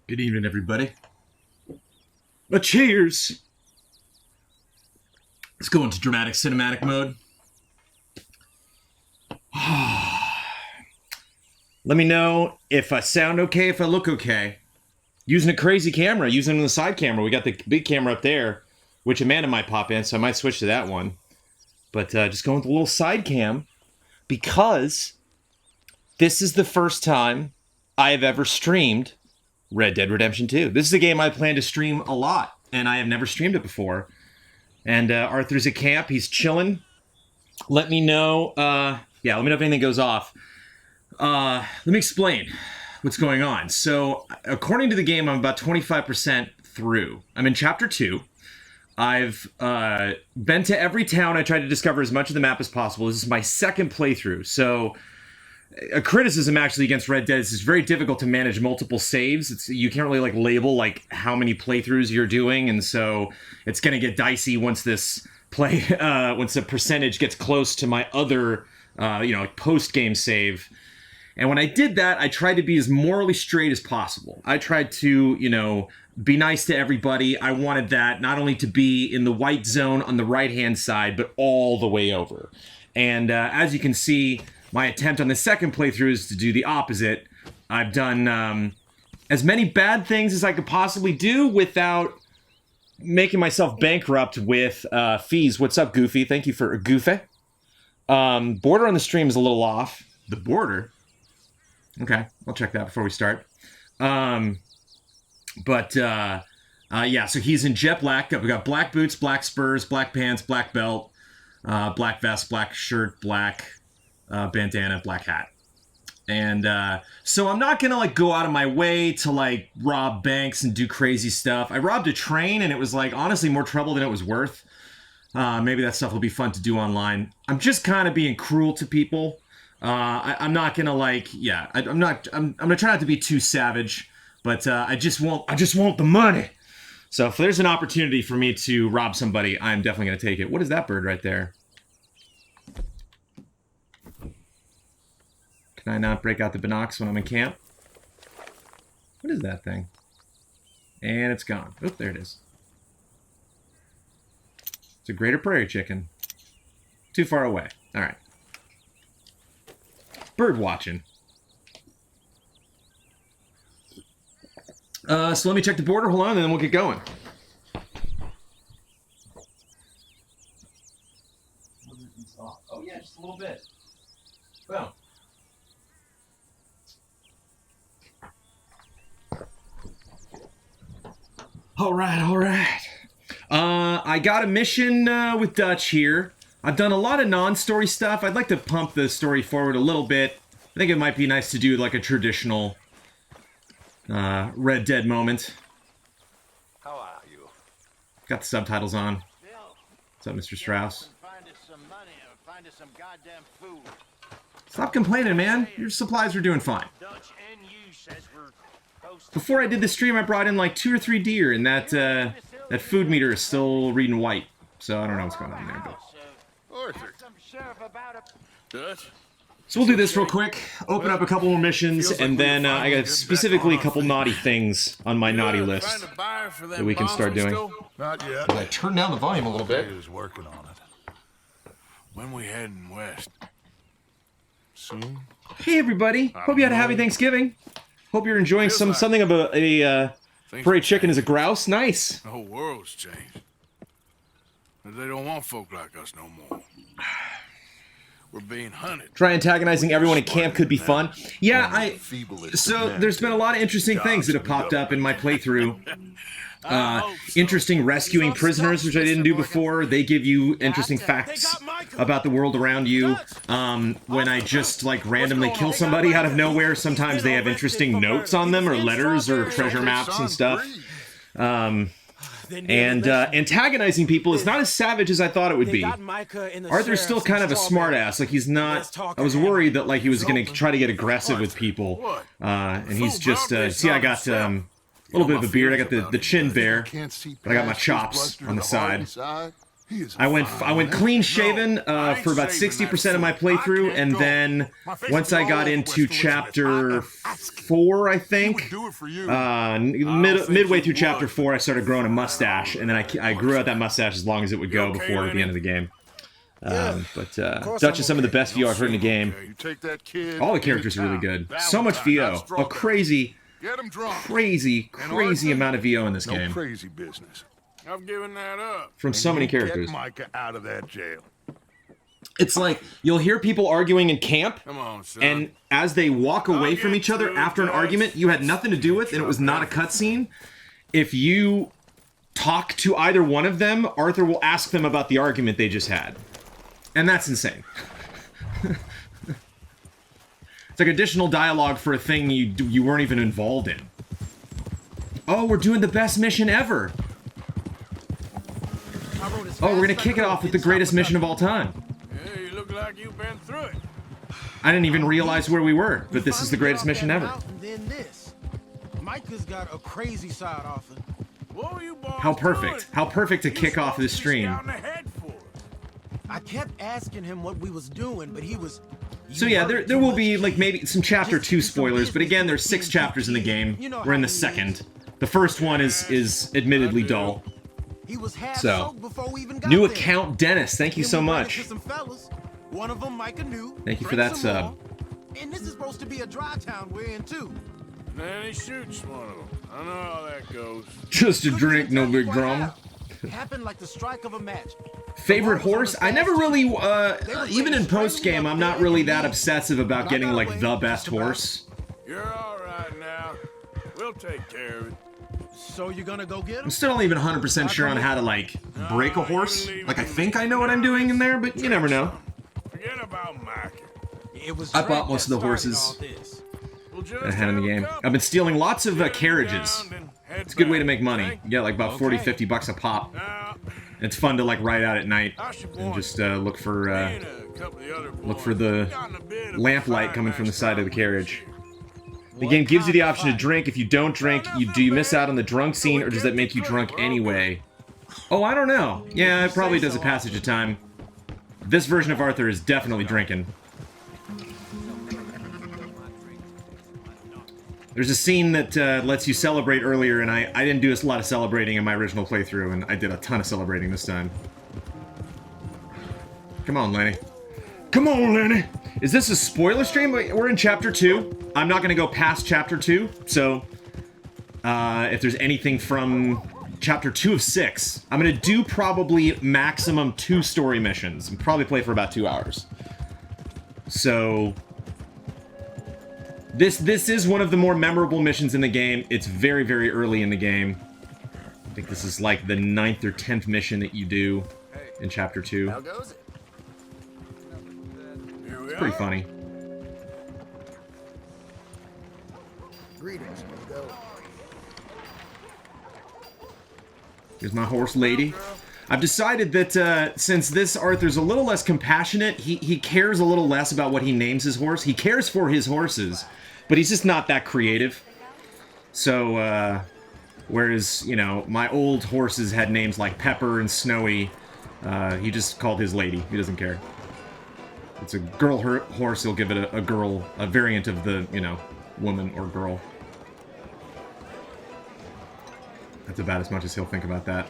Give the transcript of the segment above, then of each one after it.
Good evening, everybody. Cheers! Let's go into dramatic cinematic mode. Let me know if I sound okay, if I look okay. Using a crazy camera, using the side camera. We got the big camera up there, which Amanda might pop in, so I might switch to that one. But just going with a little side cam, because this is the first time I have ever streamed Red Dead Redemption 2. This is a game I plan to stream a lot, and I have never streamed it before. And Arthur's at camp. He's chilling. Let me know. Let me know if anything goes off. Let me explain what's going on. So, according to the game, I'm about 25% through. I'm in Chapter 2. I've been to every town. I tried to discover as much of the map as possible. This is my second playthrough. So, a criticism actually against Red Dead is it's very difficult to manage multiple saves. You can't really label how many playthroughs you're doing, and so it's going to get dicey once once the percentage gets close to my other post game save. And when I did that, I tried to be as morally straight as possible. I tried to be nice to everybody. I wanted that not only to be in the white zone on the right hand side, but all the way over. And as you can see, my attempt on the second playthrough is to do the opposite. I've done as many bad things as I could possibly do without making myself bankrupt with fees. What's up, Goofy? Thank you for Goofy. Border on the stream is a little off. The border? Okay, I'll check that before we start. So he's in jet black. We got black boots, black spurs, black pants, black belt, black vest, black shirt, black bandana, black hat. And so I'm not gonna go out of my way to rob banks and do crazy stuff. I robbed a train and it was honestly more trouble than it was worth. Maybe that stuff will be fun to do online. I'm just kind of being cruel to people. I'm not gonna I'm gonna try not to be too savage, but I just want the money. So if there's an opportunity for me to rob somebody, I'm definitely gonna take it. What is that bird right there? Can I not break out the binocs when I'm in camp? What is that thing? And it's gone. Oh, there it is. It's a greater prairie chicken. Too far away. All right. Bird watching. So let me check the border. Hold on, and then we'll get going. Oh yeah, just a little bit. Boom. All right. I got a mission with Dutch here. I've done a lot of non-story stuff. I'd like to pump the story forward a little bit. I think it might be nice to do a traditional Red Dead moment. How are you? Got the subtitles on. What's up, Mr. Strauss? Stop complaining, man. Your supplies are doing fine. Before I did the stream, I brought in 2 or 3 deer, and that food meter is still reading white. So I don't know what's going on there, but... Arthur. Dutch? So we'll do this real quick, open up a couple more missions, and then I got specifically a couple naughty things on my naughty list that we can start doing. Not yet. I turned down the volume a little bit. He was working on it. When we heading west? Soon? Hey everybody, hope you had a happy Thanksgiving. Hope you're enjoying something of a prairie chicken as a grouse. Nice. The whole world's changed. They don't want folk like us no more. We're being hunted. Try antagonizing everyone at camp could be fun. Yeah, so there's been a lot of interesting things that have popped up in my playthrough. Interesting rescuing prisoners, which I didn't do before. They give you interesting facts about the world around you. When I just randomly kill somebody out of nowhere, sometimes they have interesting notes on them, or letters, or treasure maps and stuff. And antagonizing people is not as savage as I thought it would be. Arthur's still kind of a smartass. He's not... I was worried that he was going to try to get aggressive with people. And he's just... see, I got a little bit of a beard. I got the chin bare. But I got my chops on the side. I went clean shaven for about 60% of my playthrough, and then once I got into chapter 4, I think, midway through chapter 4, I started growing a mustache, and then I grew out that mustache as long as it would go before the end of the game. Dutch is some of the best VO I've heard in the game. All the characters are really good. So much VO. A crazy amount of VO in this game. Crazy business. I've given that up. From so many characters. Get Micah out of that jail. It's like you'll hear people arguing in camp, Come on, son. and as they walk away from each other after an argument you had nothing to do with, and it was not a cutscene, if you talk to either one of them, Arthur will ask them about the argument they just had. And that's insane. It's like additional dialogue for a thing you weren't even involved in. Oh, we're doing the best mission ever. Oh, we're gonna kick it off with the greatest mission of all time. Yeah, you look like you've been through it. I didn't even realize where we were, but this is the greatest mission ever. Then this. Micah's got a crazy side offer. How perfect. How perfect to kick off this stream. I kept asking him what we was doing, but he was... So yeah, there will be like maybe some chapter 2 spoilers, but again, there's 6 chapters in the game. We're in the second. The first one is admittedly dull. So, new account Dennis, thank you so much. One of them Micah knew. Thank you for that sub. And this is supposed to be a dry town we're in too. Then he shoots one of them. I know how that goes. Just a drink, no big drama. Happened like the strike of a match. Favorite horse? I never really, even in post-game, I'm not really that obsessive about getting, like, the best horse. You're alright now. We'll take care of it. So you're gonna go get him? I'm still not even 100% sure on how to, like, break a horse. Like, I think I know what I'm doing in there, but you never know. Forget about Micah. I bought most of the horses that I had in the game. I've been stealing lots of carriages. It's a good way to make money. You get like about 40, 50 bucks a pop. It's fun to like ride out at night and just look for the lamplight coming from the side of the carriage. The game gives you the option to drink. If you don't drink, do you miss out on the drunk scene, or does that make you drunk anyway? Oh, I don't know. Yeah, it probably does a passage of time. This version of Arthur is definitely drinking. There's a scene that lets you celebrate earlier, and I didn't do a lot of celebrating in my original playthrough, and I did a ton of celebrating this time. Come on, Lenny. Come on, Lenny! Is this a spoiler stream? We're in Chapter 2. I'm not going to go past Chapter 2, so... if there's anything from Chapter 2 of 6, I'm going to do probably maximum 2 story missions, and probably play for about 2 hours. So... This is one of the more memorable missions in the game. It's very, very early in the game. I think this is like the 9th or 10th mission that you do in Chapter 2. How goes it? It's pretty funny. Greetings, amigo. Here's my horse lady. I've decided that since this Arthur's a little less compassionate, he cares a little less about what he names his horse. He cares for his horses, but he's just not that creative. So, whereas, you know, my old horses had names like Pepper and Snowy, he just called his lady. He doesn't care. It's a girl horse, he'll give it a girl, a variant of the, you know, woman or girl. That's about as much as he'll think about that.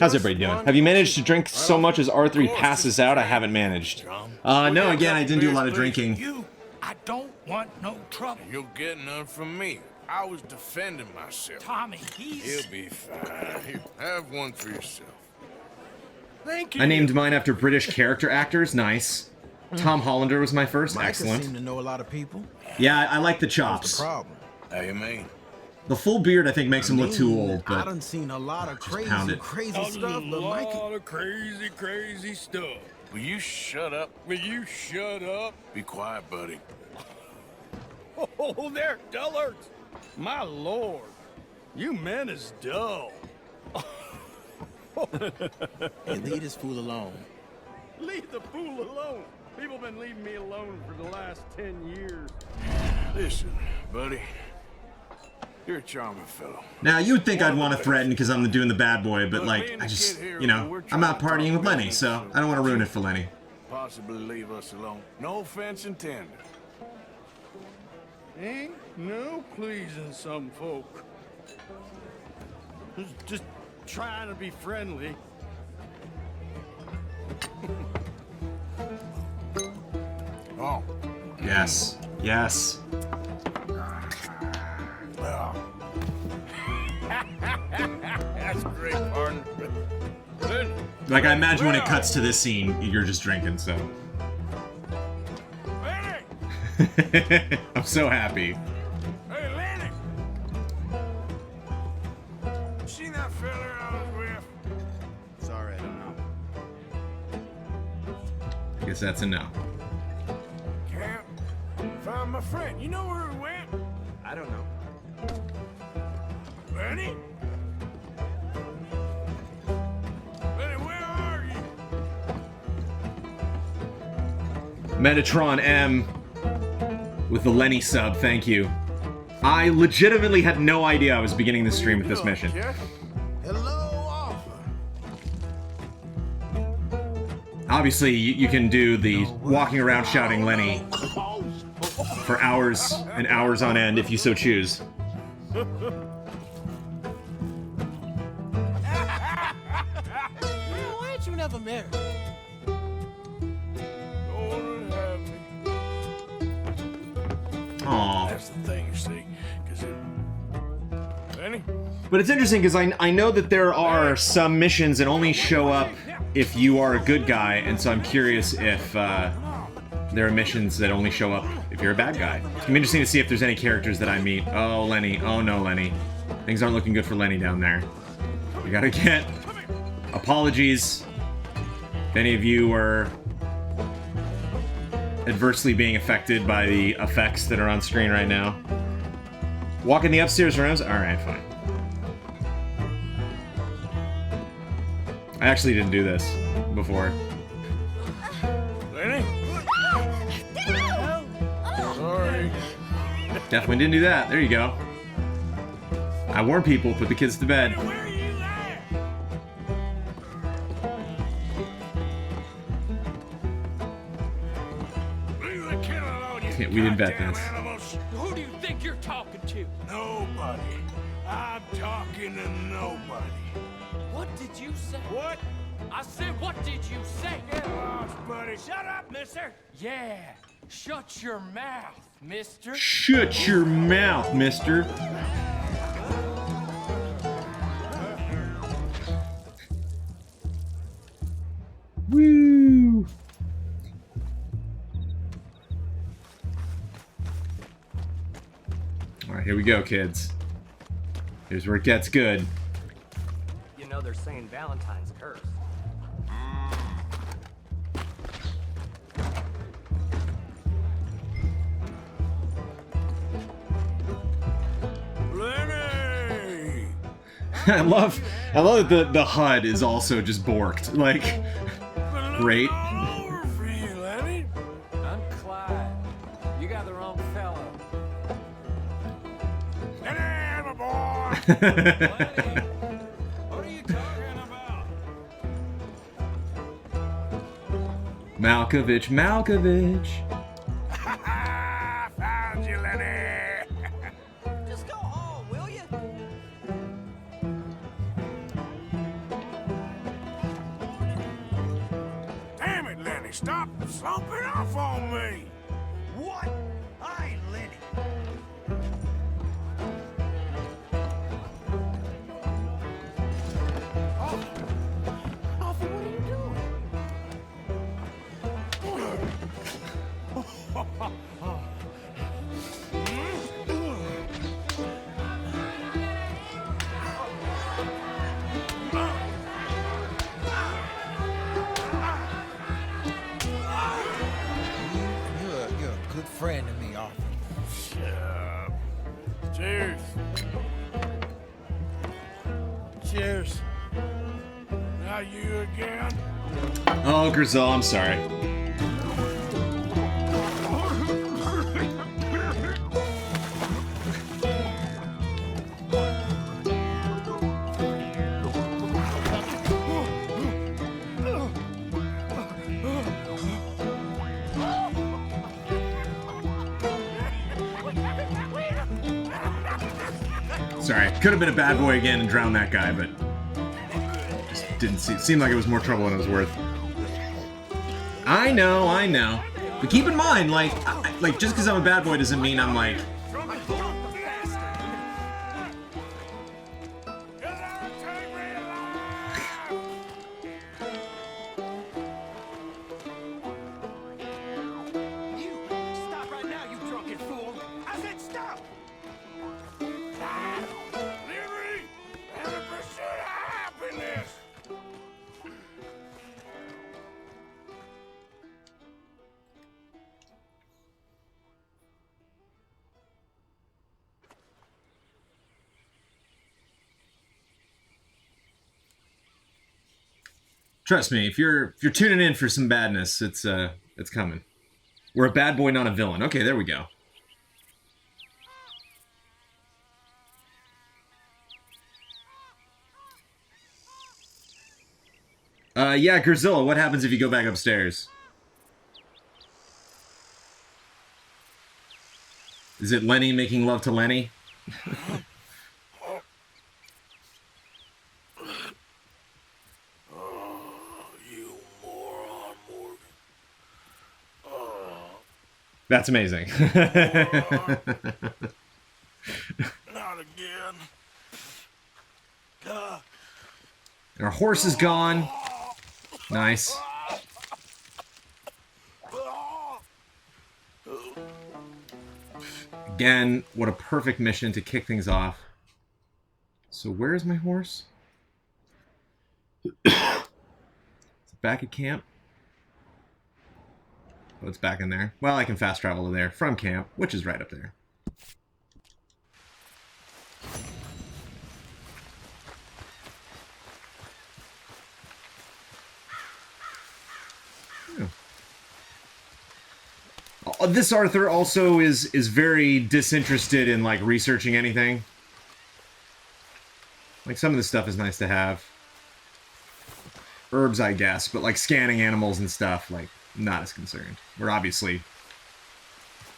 How's everybody doing? Have you managed to drink so much as Arthur he passes out? I haven't managed. No, again, I didn't do a lot of drinking. I don't want no trouble. You'll get none from me. I was defending myself. Tommy, he's... He'll be fine. Here, have one for yourself. Thank you. I named mine after British character actors. Nice. Tom Hollander was my first. Micah Excellent. seemed to know a lot of people. Yeah, I like the What's chops. the problem? How you mean? The full beard, I think, makes him look too old, I but done seen a lot of pound it. crazy stuff, but Micah... of crazy stuff. Will you shut up? Will you shut up? Be quiet, buddy. Oh, they're dullards. My lord, you men is dull. Hey, leave this fool alone. Leave the fool alone. People been leaving me alone for the last 10 years. Listen, buddy. You're a charming fellow. Now, you would think I'd want to threaten because I'm doing the bad boy, but, like, I just, you know, I'm out partying with Lenny, so I don't want to ruin it for Lenny. Possibly leave us alone. No offense intended. Ain't no pleasing some folk. Just trying to be friendly. Oh. Yes. Yes. Well. That's great, partner. Good. Like, I imagine when it cuts to this scene, you're just drinking, so. Lenny! I'm so happy. Hey, Lenny! You seen that fella I was with? Sorry, I don't know. I guess that's a no. Camp. Found my friend. You know where he went? I don't know. Lenny? Lenny, where are you? Metatron M with the Lenny sub, thank you. I legitimately had no idea I was beginning the stream with this mission. Hello, Arthur. Obviously, you can do the walking around shouting Lenny for hours and hours on end if you so choose. Why ain't you never married? Lord have me. Aww. That's the thing, you see. Because Lenny? But it's interesting because I know that there are some missions that only show up if you are a good guy, and so I'm curious if there are missions that only show up if you're a bad guy. It's gonna be interesting to see if there's any characters that I meet. Oh, Lenny. Oh, no, Lenny. Things aren't looking good for Lenny down there. We gotta get... Apologies if any of you are adversely being affected by the effects that are on screen right now. Walk in the upstairs rooms? Alright, fine. I actually didn't do this before. Lenny? Sorry. Definitely didn't do that. There you go. I warn people, put the kids to bed. Where are you at? Leave the kid alone, you We didn't bet goddamn this. animals. Who do you think you're talking to? Nobody. I'm talking to nobody. What did you say? What? I said, what did you say? Get lost, buddy. Shut up, mister. Yeah, shut your mouth, mister. Shut your mouth, mister. Woo! Alright, here we go, kids. Here's where it gets good. You know they're saying Valentine's curse. Lenny! I love that the HUD is also just borked. Like, great. All over for you, Lenny. I'm Clyde. You got the wrong fellow. Lenny, my boy. What are you talking about? Malkovich. Found you, Lenny. Just go home, will you? Damn it, Lenny. Stop slumping off on me. What? I ain't Lenny. Arthur, what are you doing? You're a good friend to me, Arthur. Shut up. Cheers. Cheers. Now you again? Oh, Grizel, I'm sorry. Sorry, could have been a bad boy again and drowned that guy, but just didn't seem like it was more trouble than it was worth. I know. But keep in mind, like just because I'm a bad boy doesn't mean I'm like. Trust me, if you're tuning in for some badness, it's coming. We're a bad boy, not a villain. Okay, there we go. Yeah, Gerzilla, what happens if you go back upstairs? Is it Lenny making love to Lenny? That's amazing. Not again. Our horse is gone. Nice. Again, what a perfect mission to kick things off. So where is my horse? Is it back at camp? Oh, it's back in there. Well, I can fast travel to there from camp, which is right up there. Yeah. This Arthur also is very disinterested in like researching anything. Like some of the stuff is nice to have. Herbs, I guess, but like scanning animals and stuff, like not as concerned. Where obviously,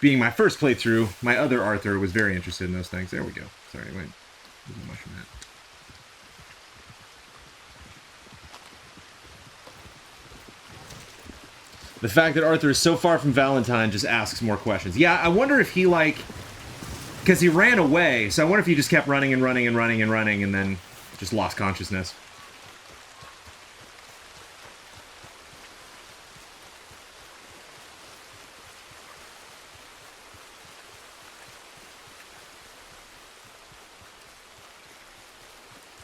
being my first playthrough, my other Arthur was very interested in those things. There we go. Sorry, wait. There's a mushroom hat. The fact that Arthur is so far from Valentine just asks more questions. Yeah, I wonder if he like, because he ran away, so I wonder if he just kept running and running and running and running and then just lost consciousness.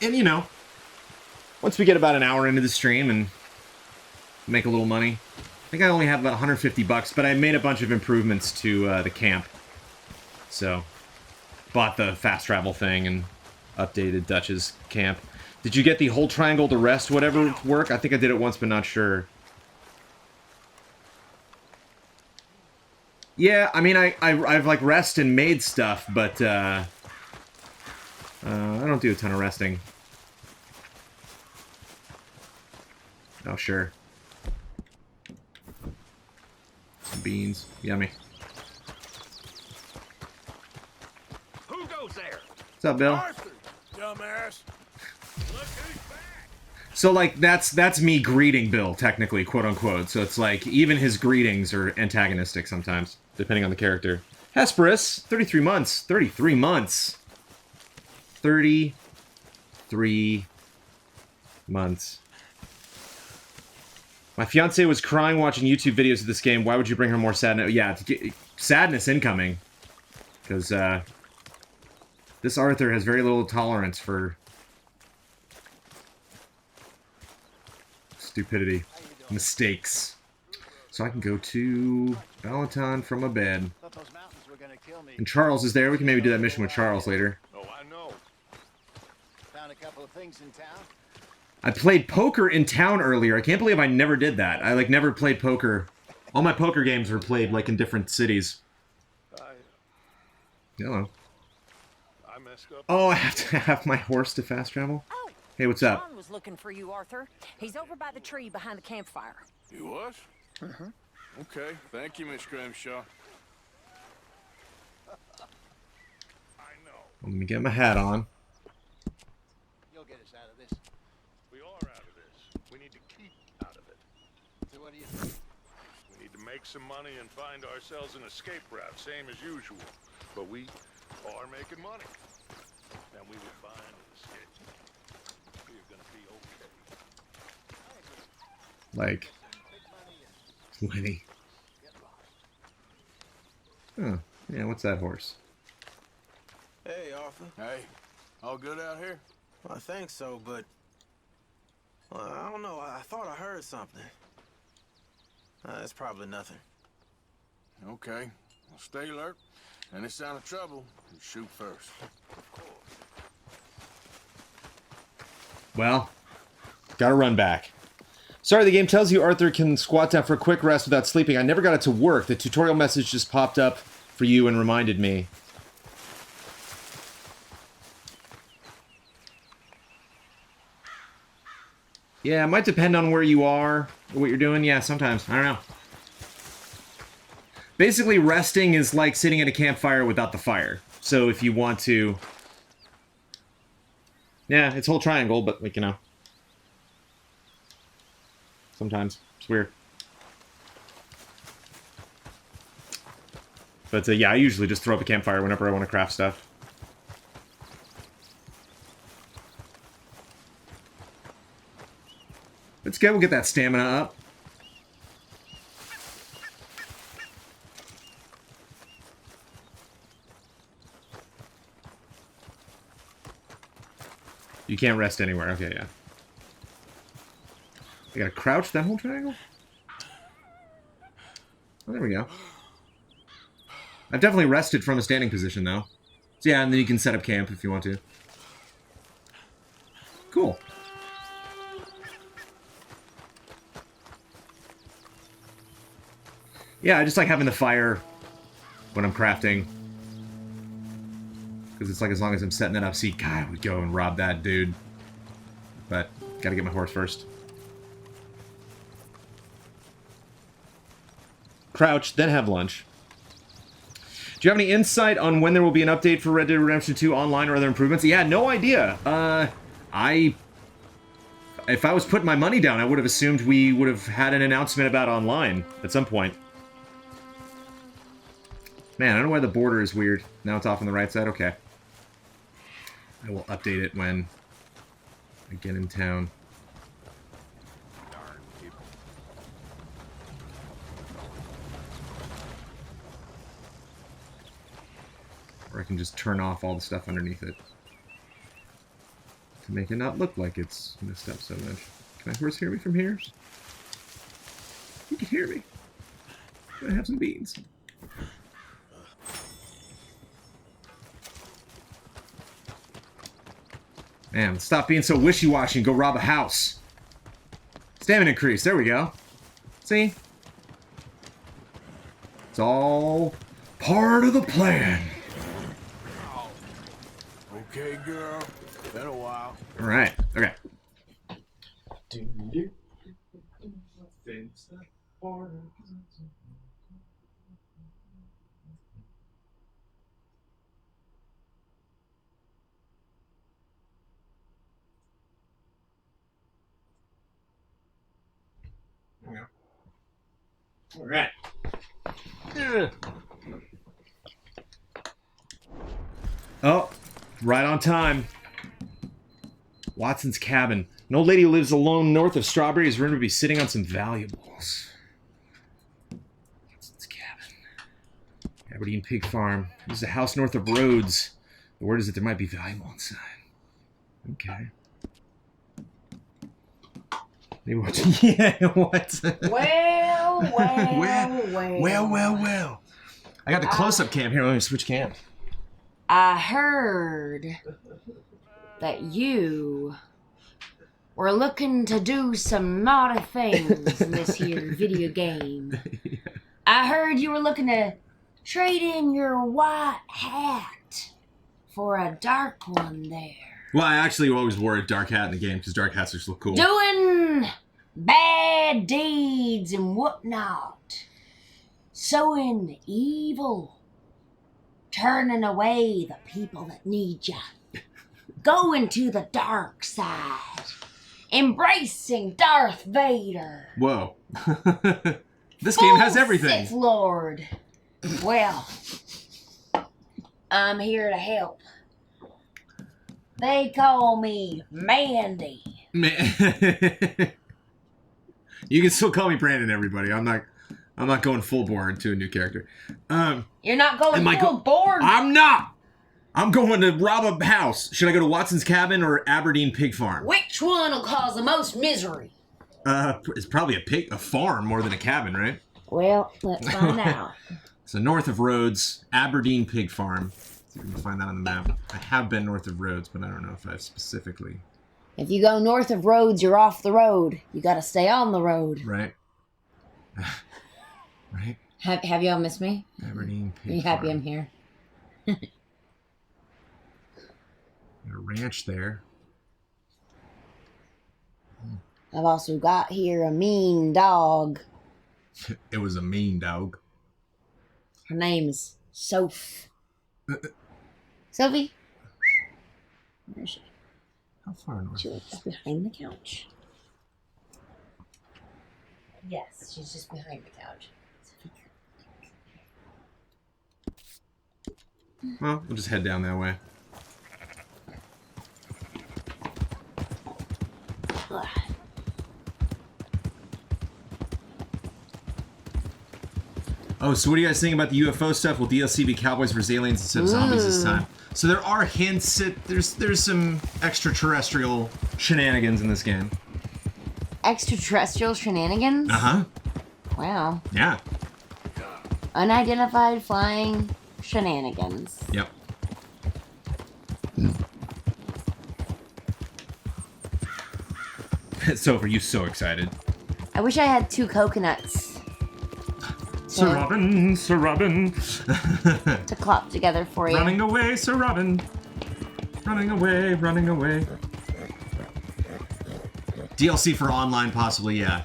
And, you know, once we get about an hour into the stream and make a little money, I think I only have about 150 bucks, but I made a bunch of improvements to the camp. So, bought the fast travel thing and updated Dutch's camp. Did you get the whole triangle to rest whatever work? I think I did it once, but not sure. Yeah, I mean, I've like rest and made stuff, but I don't do a ton of resting. Oh, sure. Some beans. Yummy. Who goes there? What's up, Bill? Arthur, dumbass. Look who's back. So, like, that's me greeting Bill, technically, quote-unquote. So it's like, even his greetings are antagonistic sometimes, depending on the character. Hesperus, 33 months. 33 months. 33 months. My fiance was crying watching YouTube videos of this game. Why would you bring her more sadness? Yeah, sadness incoming. Because this Arthur has very little tolerance for stupidity. Mistakes. So I can go to Valentine from a bed. And Charles is there. We can maybe do that mission with Charles later. Oh, I know. Found a couple of things in town. I played poker in town earlier. I can't believe I never did that. I, like, never played poker. All my poker games were played, like, in different cities. Hello. I messed up. Oh, I have to have my horse to fast travel? Oh, Hey, what's up? John was looking for you, Arthur. He's over by the tree behind the campfire. You was? Okay, thank you, Miss Grimshaw. Let me get my hat on. need to keep out of it. So what do you think? We need to make some money and find ourselves an escape route, same as usual. But we are making money. And we will find an escape. We're gonna be okay. Like 20. Oh, yeah, what's that horse? Hey, Arthur. Hey, all good out here? Well, I think so, but... Well, I don't know. I thought I heard something. It's probably nothing. Okay, well, stay alert. Any sign of trouble, you shoot first. Well, gotta run back. Sorry, the game tells you Arthur can squat down for a quick rest without sleeping. I never got it to work. The tutorial message just popped up for you and reminded me. Yeah, it might depend on where you are, or what you're doing. Yeah, sometimes. I don't know. Basically, resting is like sitting at a campfire without the fire. So if you want to... Yeah, it's whole triangle, but, like, you know. Sometimes. It's weird. But, yeah, I usually just throw up a campfire whenever I want to craft stuff. It's good, we'll get that stamina up. You can't rest anywhere. Okay, yeah. I gotta crouch that whole triangle? Oh, there we go. I've definitely rested from a standing position, though. So yeah, and then you can set up camp if you want to. Cool. Yeah, I just like having the fire when I'm crafting. Because it's like as long as I'm setting it up, see, God, I would go and rob that dude. But, gotta get my horse first. Crouch, then have lunch. Do you have any insight on when there will be an update for Red Dead Redemption 2 online or other improvements? Yeah, no idea. If I was putting my money down, I would have assumed we would have had an announcement about online at some point. Man, I don't know why the border is weird. Now it's off on the right side? Okay. I will update it when I get in town. Darn people. Or I can just turn off all the stuff underneath it. To make it not look like it's messed up so much. Can my horse hear me from here? You can hear me. Can I have some beans? Man, stop being so wishy-washy and go rob a house. Stamina increase. There we go. See? It's all part of the plan. Okay, girl. Been a while. All right. Okay. All right. Oh, right on time. Watson's cabin. An old lady who lives alone north of Strawberry is rumored to be sitting on some valuables. Watson's cabin. Aberdeen Pig Farm. This is a house north of Rhodes. The word is that there might be valuable inside. Okay. Maybe watch. Yeah, what? Well. I got the close-up cam here. Let me switch cam. I heard that you were looking to do some naughty things in this here video game. Yeah. I heard you were looking to trade in your white hat for a dark one there. Well, I actually always wore a dark hat in the game because dark hats just look cool. Doing bad deeds and whatnot. Sowing evil. Turning away the people that need ya. Going to the dark side. Embracing Darth Vader. Whoa. This game has everything. Sith Lord. Well, I'm here to help. They call me Mandy. Man. You can still call me Brandon, everybody. I'm not going full bore into a new character. You're not going full board. I'm not. I'm going to rob a house. Should I go to Watson's Cabin or Aberdeen Pig Farm? Which one will cause the most misery? It's probably a farm more than a cabin, right? Well, let's find out. So north of Rhodes, Aberdeen Pig Farm. See if we can find that on the map. I have been north of Rhodes, but I don't know if I've specifically. If you go north of Rhodes, you're off the road. You gotta stay on the road. Right. Right. Have y'all missed me? Aberdeen Pig Are you happy Farm. I'm here? Got a ranch there. I've also got here a mean dog. It was a mean dog. Her name's Soph. Sophie? Where is she? How far north? She was just behind the couch. Yes, she's just behind the couch. Well, we'll just head down that way. Oh, so what do you guys think about the UFO stuff? Will DLC be cowboys versus aliens instead of zombies this time? So there are hints at there's some extraterrestrial shenanigans in this game. Extraterrestrial shenanigans? Uh-huh. Wow. Yeah. Unidentified flying shenanigans. Yep. So, are you so excited? I wish I had 2 coconuts Sir Robin, Sir Robin. to clop together for you. Running away, Sir Robin. Running away, running away. DLC for online, possibly, yeah.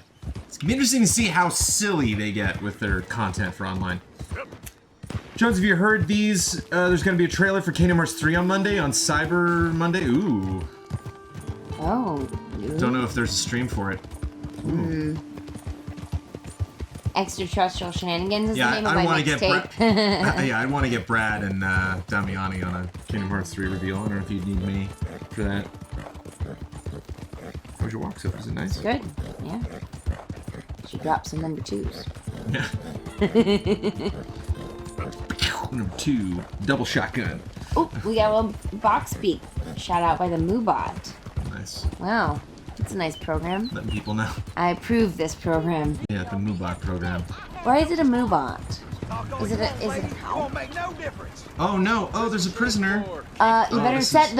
It's gonna be interesting to see how silly they get with their content for online. Jones, have you heard these? There's gonna be a trailer for Kingdom Hearts 3 on Monday, on Cyber Monday. Ooh. Oh. Don't know if there's a stream for it. Ooh. Extraterrestrial shenanigans is Yeah, the name of I my want to get mixtape. yeah, I want to get Brad and Damiani on a Kingdom Hearts 3 reveal. I don't know if you'd need me for that. How's your walk, Sophie? Is it nice? Good, yeah. She dropped some number 2s. Yeah. Number 2, double shotgun. Oh, we got a box beat. Shout out by the Moobot. Nice. Wow, it's a nice program. Letting people know. I approve this program. Yeah, the Moobot program. Why is it a Moobot? Is it a Won't make no difference. Oh no! Oh, there's a prisoner. you better this set is- the